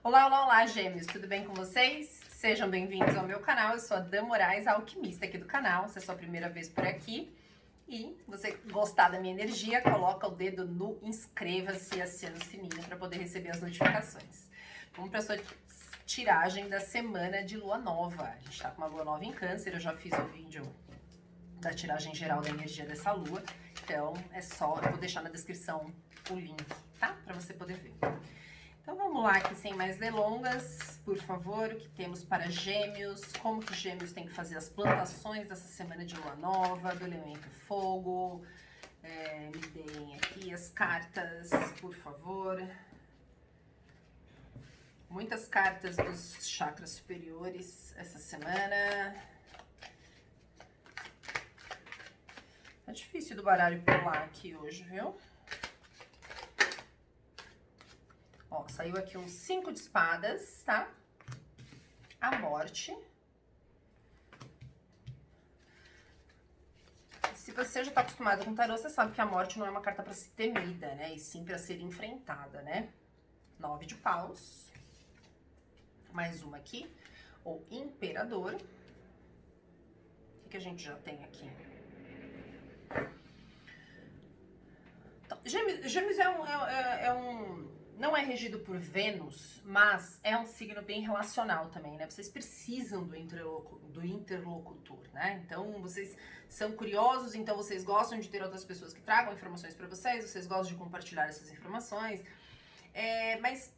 Olá, olá, olá, gêmeos, tudo bem com vocês? Sejam bem-vindos ao meu canal, eu sou a Dan Moraes, a alquimista aqui do canal. Se é a sua primeira vez por aqui e você gostar da minha energia, coloca o dedo no inscreva-se e aciona o sininho para poder receber as notificações. Vamos para a sua tiragem da semana de lua nova. A gente tá com uma lua nova em Câncer, eu já fiz o vídeo da tiragem geral da energia dessa lua, então é só, eu vou deixar na descrição o link, tá? Para você poder ver. Então vamos lá aqui sem mais delongas, por favor, o que temos para gêmeos, como que gêmeos tem que fazer as plantações dessa semana de lua nova, do elemento fogo, me deem aqui as cartas, por favor. Muitas cartas dos chakras superiores essa semana. Tá difícil do baralho pular aqui hoje, viu? Ó, saiu aqui um 5 de espadas, tá? A morte. Se você já tá acostumado com tarô, você sabe que a morte não é uma carta pra ser temida, né? E sim pra ser enfrentada, né? 9 de paus. Mais uma aqui. O imperador. O que a gente já tem aqui? Então, Gêmeos não é regido por Vênus, mas é um signo bem relacional também, né? Vocês precisam do interlocutor, né? Então, vocês são curiosos, então vocês gostam de ter outras pessoas que tragam informações para vocês gostam de compartilhar essas informações, mas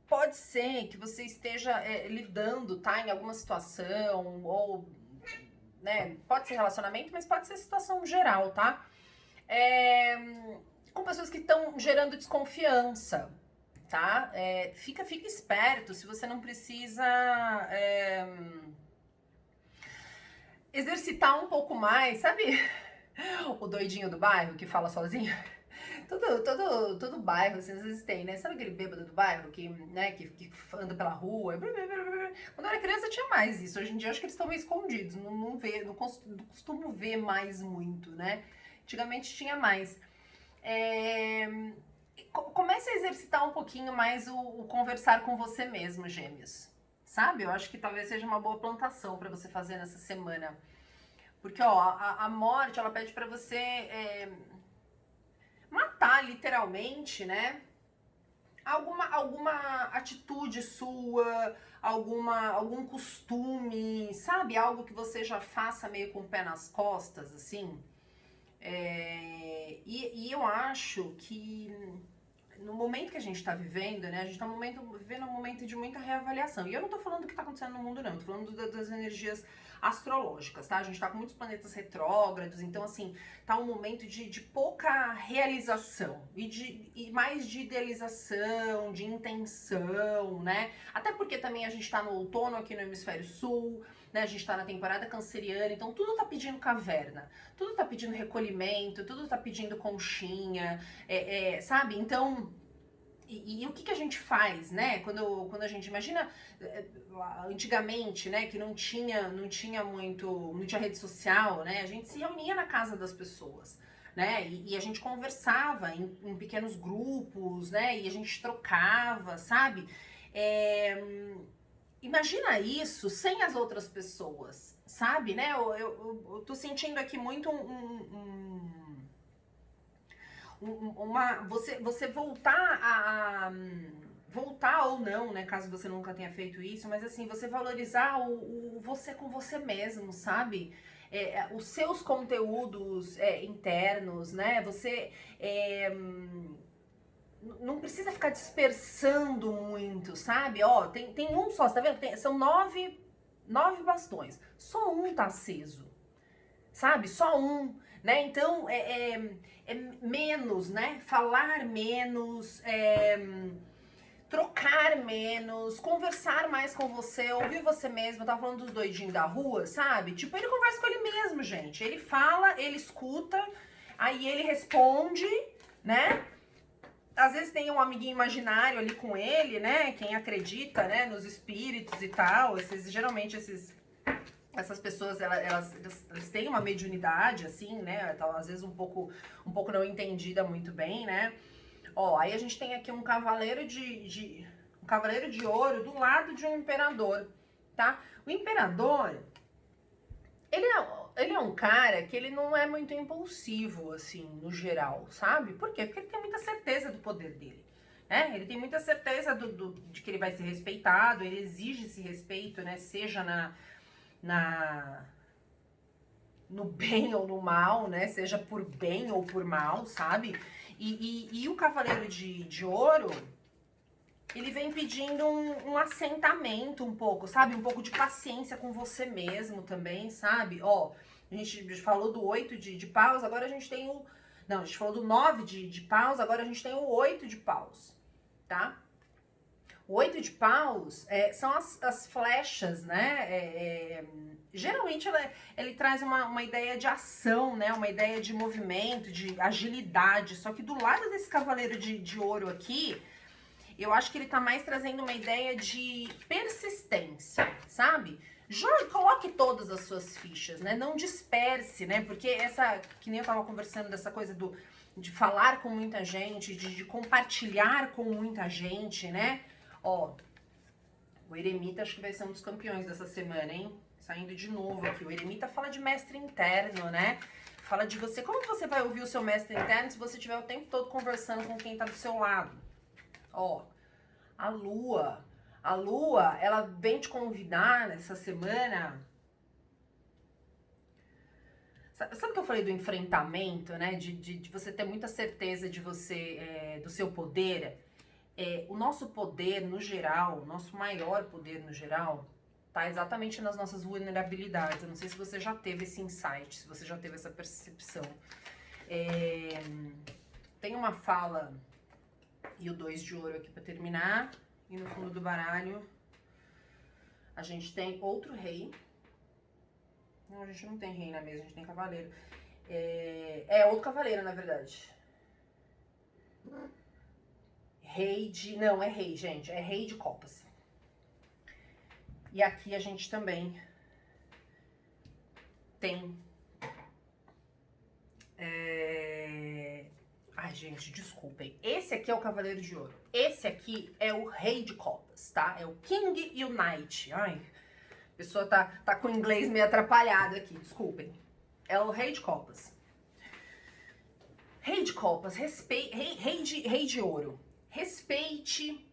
pode ser que você esteja lidando, tá? Em alguma situação, ou, né? Pode ser relacionamento, mas pode ser situação geral, tá? Com pessoas que estão gerando desconfiança, tá? Fica esperto se você não precisa exercitar um pouco mais, sabe? O doidinho do bairro que fala sozinho. Todo bairro, assim, às vezes tem, né? Sabe aquele bêbado do bairro que, né, que anda pela rua? Quando eu era criança tinha mais isso. Hoje em dia eu acho que eles estão meio escondidos. Não costumo ver mais muito, né? Antigamente tinha mais. Comece a exercitar um pouquinho mais o conversar com você mesmo, gêmeos. Sabe? Eu acho que talvez seja uma boa plantação para você fazer nessa semana. Porque, ó, a morte, ela pede para você matar, literalmente, né? Alguma atitude sua, algum costume, sabe? Algo que você já faça meio com o pé nas costas, assim. E eu acho que no momento que a gente tá vivendo, né? A gente tá vivendo um momento de muita reavaliação. E eu não tô falando do que tá acontecendo no mundo, não. Eu tô falando das energias astrológicas, tá? A gente tá com muitos planetas retrógrados, então, assim, tá um momento de pouca realização e mais de idealização, de intenção, né? Até porque também a gente tá no outono aqui no hemisfério sul, né? A gente tá na temporada canceriana, então tudo tá pedindo caverna, tudo tá pedindo recolhimento, tudo tá pedindo conchinha, sabe? Então, e o que a gente faz, né? Quando a gente imagina antigamente, né, que não tinha rede social, né? A gente se reunia na casa das pessoas, né? E a gente conversava em pequenos grupos, né? E a gente trocava, sabe? Imagina isso sem as outras pessoas, sabe, né? Eu tô sentindo aqui muito você voltar ou não, né, caso você nunca tenha feito isso, mas assim, você valorizar o você com você mesmo, sabe? Os seus conteúdos internos, né? Você não precisa ficar dispersando muito, sabe? Ó, tem um só, você tá vendo? São nove bastões. Só um tá aceso, sabe? Só um, né? Então, menos, né? Falar menos, trocar menos, conversar mais com você, ouvir você mesmo. Eu tava falando dos doidinhos da rua, sabe? Tipo, ele conversa com ele mesmo, gente. Ele fala, ele escuta, aí ele responde, né? Às vezes tem um amiguinho imaginário ali com ele, né? Quem acredita, né, nos espíritos e tal. Geralmente essas pessoas, elas têm uma mediunidade, assim, né? Às vezes um pouco não entendida muito bem, né? Ó, aí a gente tem aqui um cavaleiro um cavaleiro de ouro do lado de um imperador, tá? O imperador, ele é um cara que ele não é muito impulsivo, assim, no geral, sabe? Por quê? Porque ele tem muita certeza do poder dele. Ele tem muita certeza de que ele vai ser respeitado, ele exige esse respeito, né? Seja no bem ou no mal, né? Seja por bem ou por mal, sabe? E o Cavaleiro de Ouro, ele vem pedindo um assentamento um pouco, sabe? Um pouco de paciência com você mesmo também, sabe? Ó, a gente falou do 8 de paus, agora a gente tem o... Não, a gente falou do 9 de paus, agora a gente tem o 8 de paus, tá? O 8 de paus são as flechas, né? Geralmente ele traz uma ideia de ação, né? Uma ideia de movimento, de agilidade. Só que do lado desse cavaleiro de ouro aqui, eu acho que ele tá mais trazendo uma ideia de persistência, sabe? Coloque todas as suas fichas, né? Não disperse, né? Porque que nem eu tava conversando dessa coisa de falar com muita gente, de compartilhar com muita gente, né? Ó, o Eremita acho que vai ser um dos campeões dessa semana, hein? Saindo de novo aqui. O Eremita fala de mestre interno, né? Fala de você. Como que você vai ouvir o seu mestre interno se você estiver o tempo todo conversando com quem tá do seu lado? Ó, a Lua. A Lua, ela vem te convidar nessa semana. Sabe o que eu falei do enfrentamento, né? De você ter muita certeza de você, do seu poder? O nosso poder, no geral, o nosso maior poder, no geral, tá exatamente nas nossas vulnerabilidades. Eu não sei se você já teve esse insight, se você já teve essa percepção. Tem uma fala, e o 2 de ouro aqui pra terminar, e no fundo do baralho a gente tem outro rei. Não, a gente não tem rei na mesa, a gente tem cavaleiro. Outro cavaleiro, na verdade. Não, é rei, gente. É rei de copas. E aqui a gente também tem... Ai, gente, desculpem. Esse aqui é o Cavaleiro de Ouro. Esse aqui é o Rei de Copas, tá? É o King e o Knight. Ai, a pessoa tá com o inglês meio atrapalhado aqui, desculpem. É o Rei de Copas. Rei de Copas, rei de Ouro. Respeite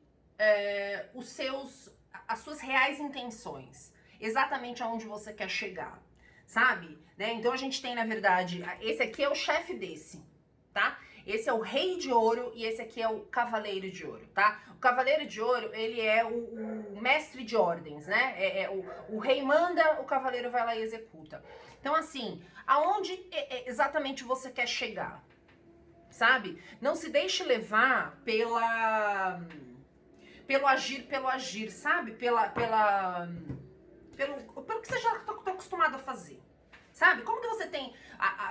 as suas reais intenções. Exatamente aonde você quer chegar, sabe? Né? Então a gente tem, na verdade, esse aqui é o chefe desse, tá? Esse é o Rei de Ouro e esse aqui é o Cavaleiro de Ouro, tá? O Cavaleiro de Ouro, ele é o mestre de ordens, né? O rei manda, o cavaleiro vai lá e executa. Então, assim, aonde exatamente você quer chegar, sabe? Não se deixe levar pelo agir, sabe? Pelo que você já tá acostumado a fazer. Sabe? Como que você tem...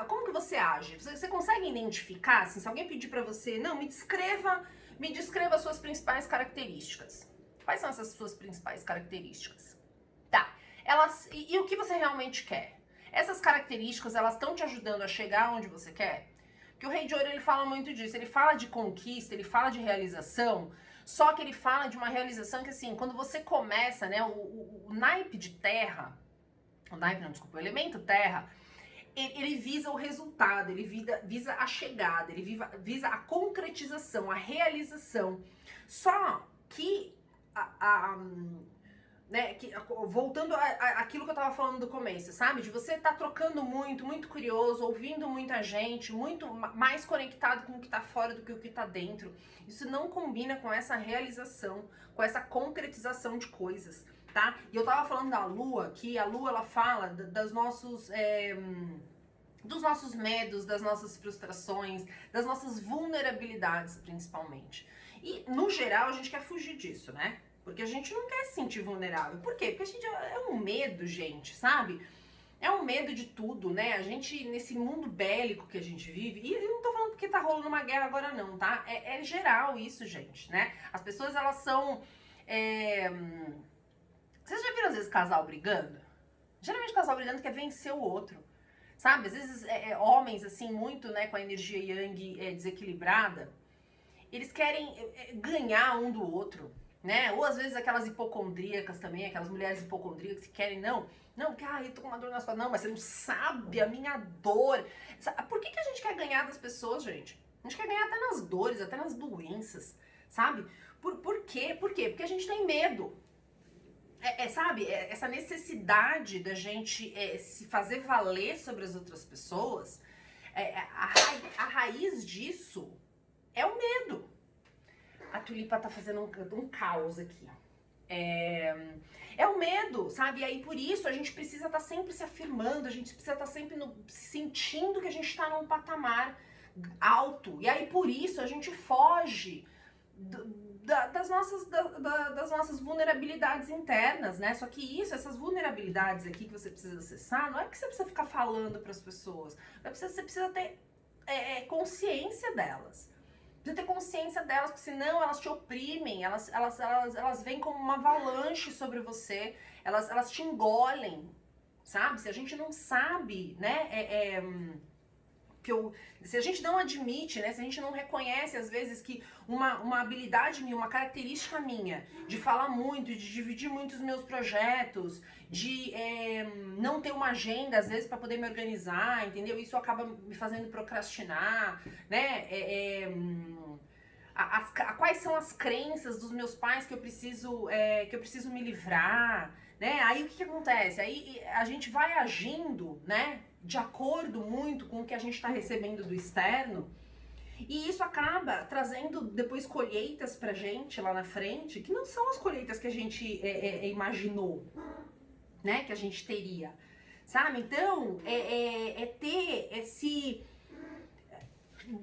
como que você age? Você consegue identificar, assim, se alguém pedir pra você... Não, me descreva as suas principais características. Quais são essas suas principais características? Tá. E o que você realmente quer? Essas características, elas estão te ajudando a chegar onde você quer? Porque o Rei de Ouro, ele fala muito disso. Ele fala de conquista, ele fala de realização... Só que ele fala de uma realização que, assim, quando você começa, né, o naipe de terra... o elemento terra, ele visa o resultado, ele visa a chegada, ele visa a concretização, a realização. Só que, voltando àquilo que eu tava falando do começo, sabe? De você estar trocando muito curioso, ouvindo muita gente, muito mais conectado com o que tá fora do que o que tá dentro. Isso não combina com essa realização, com essa concretização de coisas. Tá? E eu tava falando da Lua, que a Lua, ela fala dos nossos medos, das nossas frustrações, das nossas vulnerabilidades, principalmente. E, no geral, a gente quer fugir disso, né? Porque a gente não quer se sentir vulnerável. Por quê? Porque a gente é um medo, gente, sabe? É um medo de tudo, né? A gente, nesse mundo bélico que a gente vive, e eu não tô falando porque tá rolando uma guerra agora não, tá? É geral isso, gente, né? As pessoas, elas são... Vocês já viram, às vezes, casal brigando? Geralmente, casal brigando quer vencer o outro, sabe? Às vezes, homens, assim, muito, né, com a energia yang desequilibrada, eles querem ganhar um do outro, né? Ou às vezes aquelas hipocondríacas também, aquelas mulheres hipocondríacas que querem, não, que eu tô com uma dor nas costas. Não, mas você não sabe a minha dor. Por que a gente quer ganhar das pessoas, gente? A gente quer ganhar até nas dores, até nas doenças, sabe? Por quê? Por quê? Porque a gente tem medo. Sabe, essa necessidade da gente se fazer valer sobre as outras pessoas, a raiz disso é o medo. A Tulipa tá fazendo um caos aqui. É o medo, sabe? E aí por isso a gente precisa estar sempre se afirmando, a gente precisa estar sempre se sentindo que a gente está num patamar alto. E aí por isso a gente foge das nossas vulnerabilidades internas, né? Só que essas vulnerabilidades aqui que você precisa acessar, não é que você precisa ficar falando para as pessoas, você precisa ter consciência delas. Precisa ter consciência delas, porque senão elas te oprimem, elas vêm como uma avalanche sobre você, elas te engolem, sabe? Se a gente não sabe, né, se a gente não admite, né, se a gente não reconhece às vezes que uma habilidade minha, uma característica minha, de falar muito, de dividir muito os meus projetos, de não ter uma agenda às vezes para poder me organizar, entendeu? Isso acaba me fazendo procrastinar, né? Quais são as crenças dos meus pais que eu preciso me livrar, né? Aí o que acontece? Aí a gente vai agindo, né, de acordo muito com o que a gente está recebendo do externo, e isso acaba trazendo depois colheitas pra gente lá na frente, que não são as colheitas que a gente imaginou, né, que a gente teria, sabe? Então,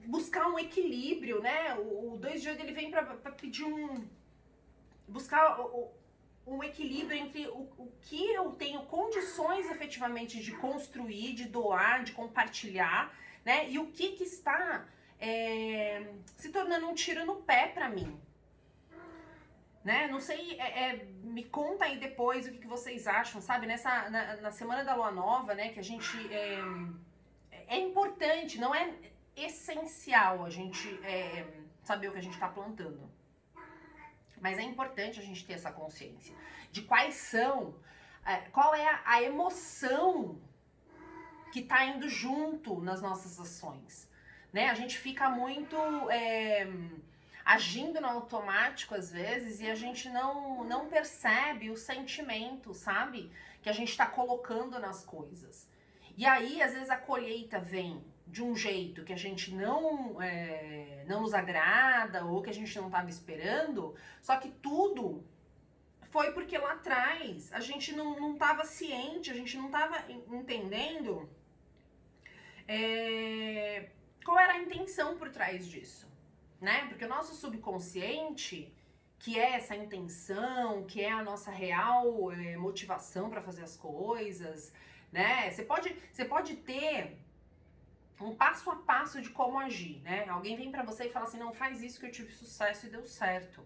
buscar um equilíbrio, né? O 2 de 8 ele vem pra pedir buscar um equilíbrio entre o que eu tenho condições efetivamente de construir, de doar, de compartilhar, né? E o que está se tornando um tiro no pé pra mim. Né? Não sei, me conta aí depois o que vocês acham, sabe? Na semana da lua nova, né? Que a gente... É importante, não é essencial a gente saber o que a gente está plantando. Mas é importante a gente ter essa consciência de quais são, qual é a emoção que está indo junto nas nossas ações, né? A gente fica muito agindo no automático às vezes e a gente não percebe o sentimento, sabe? Que a gente está colocando nas coisas. E aí, às vezes, a colheita vem de um jeito que a gente não nos agrada ou que a gente não estava esperando, só que tudo foi porque lá atrás a gente não estava ciente, a gente não estava entendendo qual era a intenção por trás disso, né? Porque o nosso subconsciente, que é essa intenção, que é a nossa real motivação para fazer as coisas, né? Você pode ter um passo a passo de como agir, né? Alguém vem pra você e fala assim, não, faz isso que eu tive sucesso e deu certo.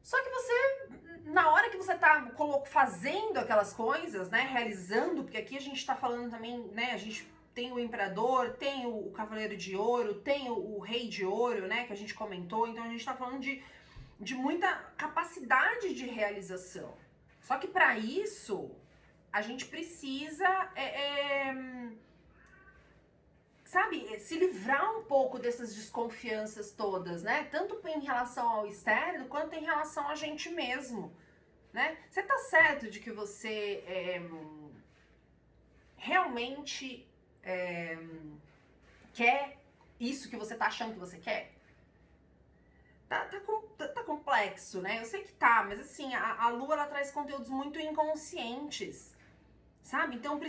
Só que você, na hora que você tá fazendo aquelas coisas, né, realizando, porque aqui a gente tá falando também, né, a gente tem o imperador, tem o cavaleiro de ouro, tem o rei de ouro, né, que a gente comentou, então a gente tá falando de muita capacidade de realização. Só que pra isso, a gente precisa sabe, se livrar um pouco dessas desconfianças todas, né? Tanto em relação ao externo, quanto em relação a gente mesmo, né? Você tá certo de que você realmente quer isso que você tá achando que você quer? Tá complexo, né? Eu sei que tá, mas assim, a Lua, ela traz conteúdos muito inconscientes, sabe? Então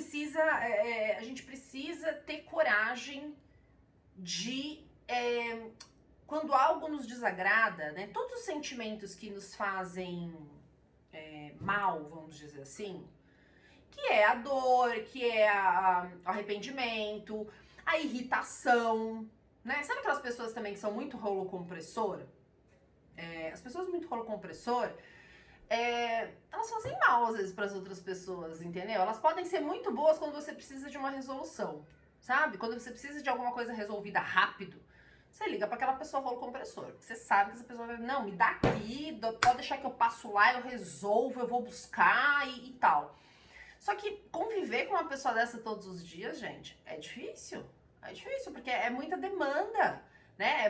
a gente precisa ter coragem de, quando algo nos desagrada, né? Todos os sentimentos que nos fazem mal, vamos dizer assim, que é a dor, que é o arrependimento, a irritação, né? Sabe aquelas pessoas também que são muito rolo compressor? As pessoas muito rolo compressor, elas fazem mal às vezes para as outras pessoas, entendeu? Elas podem ser muito boas quando você precisa de uma resolução, sabe? Quando você precisa de alguma coisa resolvida rápido, você liga para aquela pessoa rolo compressor. Você sabe que essa pessoa vai, não, me dá aqui, pode deixar que eu passo lá, eu resolvo, eu vou buscar e tal. Só que conviver com uma pessoa dessa todos os dias, gente, é difícil. É difícil, porque é muita demanda, né?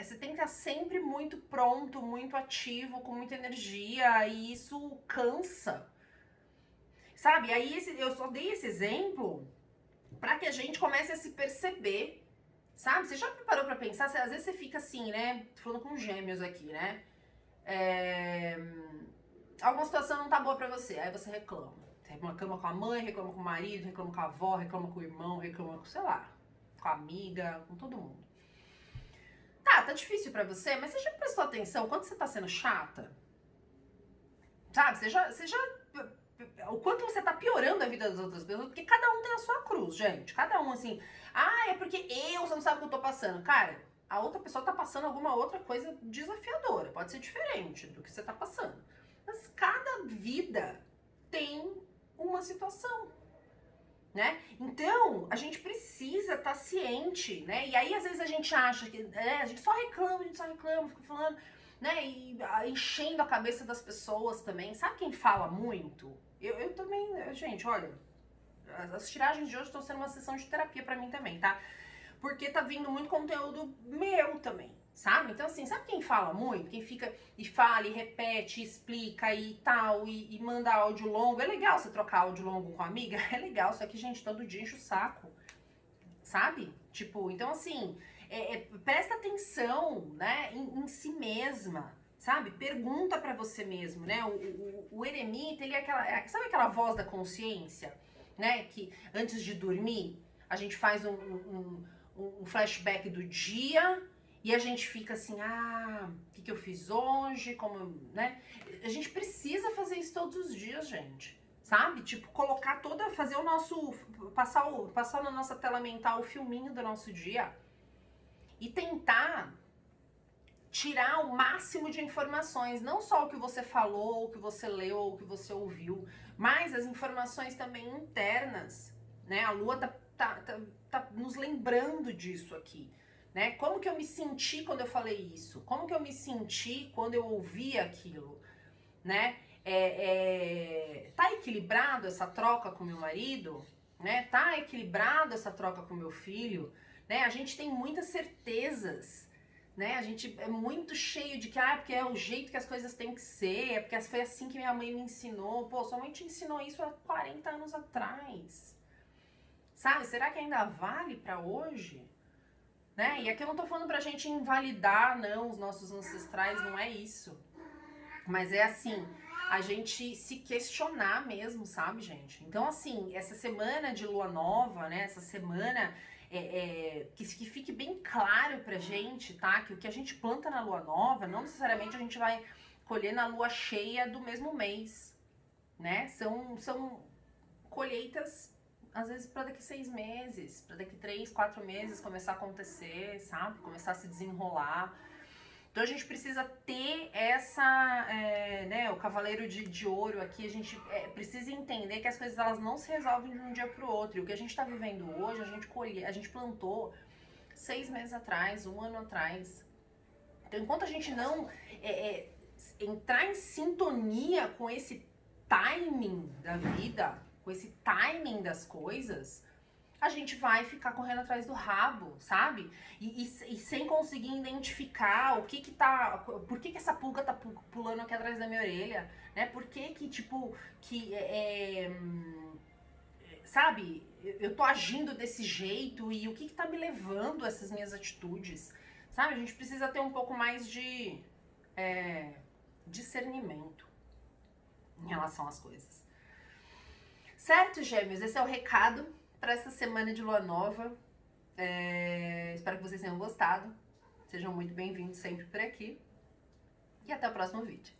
Você tem que estar sempre muito pronto, muito ativo, com muita energia, e isso cansa. Sabe? Aí eu só dei esse exemplo para que a gente comece a se perceber. Sabe? Você já parou pra pensar? Às vezes você fica assim, né? Tô falando com gêmeos aqui, né? Alguma situação não tá boa pra você, aí você reclama. Você reclama com a mãe, reclama com o marido, reclama com a avó, reclama com o irmão, reclama com, sei lá, com a amiga, com todo mundo. Tá difícil pra você, mas você já prestou atenção quando você tá sendo chata? Sabe? Você já o quanto você tá piorando a vida das outras pessoas, porque cada um tem a sua cruz, gente. Cada um, assim, é porque você não sabe o que eu tô passando. Cara, a outra pessoa tá passando alguma outra coisa desafiadora, pode ser diferente do que você tá passando. Mas cada vida tem uma situação, né? Então, a gente precisa estar ciente, né? E aí, às vezes, a gente acha que a gente só reclama, fica falando, né? E enchendo a cabeça das pessoas também. Sabe quem fala muito? Eu também, gente, olha, as tiragens de hoje estão sendo uma sessão de terapia pra mim também, tá? Porque tá vindo muito conteúdo meu também, sabe? Então, assim, sabe quem fala muito? Quem fica e fala, e repete, e explica e tal, e manda áudio longo. É legal você trocar áudio longo com a amiga? É legal, só que, gente, todo dia enche o saco, sabe? Tipo, então, assim, presta atenção, né, em si mesma, sabe? Pergunta pra você mesmo, né? O eremita, ele é sabe aquela voz da consciência, né? Que antes de dormir, a gente faz um flashback do dia e a gente fica assim, o que eu fiz hoje, como, né? A gente precisa fazer isso todos os dias, gente. Sabe? Tipo, fazer o nosso, passar na nossa tela mental o filminho do nosso dia e tentar tirar o máximo de informações, não só o que você falou, o que você leu, o que você ouviu, mas as informações também internas, né? A Lua tá nos lembrando disso aqui, né? Como que eu me senti quando eu falei isso? Como que eu me senti quando eu ouvi aquilo, né? Tá equilibrado essa troca com meu marido, né? Tá equilibrado essa troca com meu filho, né? A gente tem muitas certezas, né? A gente é muito cheio de que, porque é o jeito que as coisas têm que ser, é porque foi assim que minha mãe me ensinou. Pô, sua mãe te ensinou isso há 40 anos atrás. Sabe? Será que ainda vale pra hoje? Né? E aqui eu não tô falando pra gente invalidar, não, os nossos ancestrais, não é isso. Mas é assim, a gente se questionar mesmo, sabe, gente? Então, assim, essa semana de lua nova, né? Essa semana que fique bem claro pra gente, tá? Que o que a gente planta na lua nova, não necessariamente a gente vai colher na lua cheia do mesmo mês, né? São colheitas, às vezes, para daqui 6 meses, para daqui 3, 4 meses começar a acontecer, sabe? Começar a se desenrolar. Então a gente precisa ter né, o cavaleiro de ouro aqui, a gente precisa entender que as coisas elas não se resolvem de um dia pro outro. E o que a gente tá vivendo hoje, a gente plantou 6 meses atrás, 1 ano atrás. Então enquanto a gente não entrar em sintonia com esse timing da vida, com esse timing das coisas, a gente vai ficar correndo atrás do rabo, sabe? E sem conseguir identificar o que tá... Por que essa pulga tá pulando aqui atrás da minha orelha, né? Por que tipo... sabe? Eu tô agindo desse jeito e o que tá me levando a essas minhas atitudes, sabe? A gente precisa ter um pouco mais de discernimento em relação às coisas. Certo, gêmeos? Esse é o recado para essa semana de lua nova. Espero que vocês tenham gostado. Sejam muito bem-vindos sempre por aqui. E até o próximo vídeo.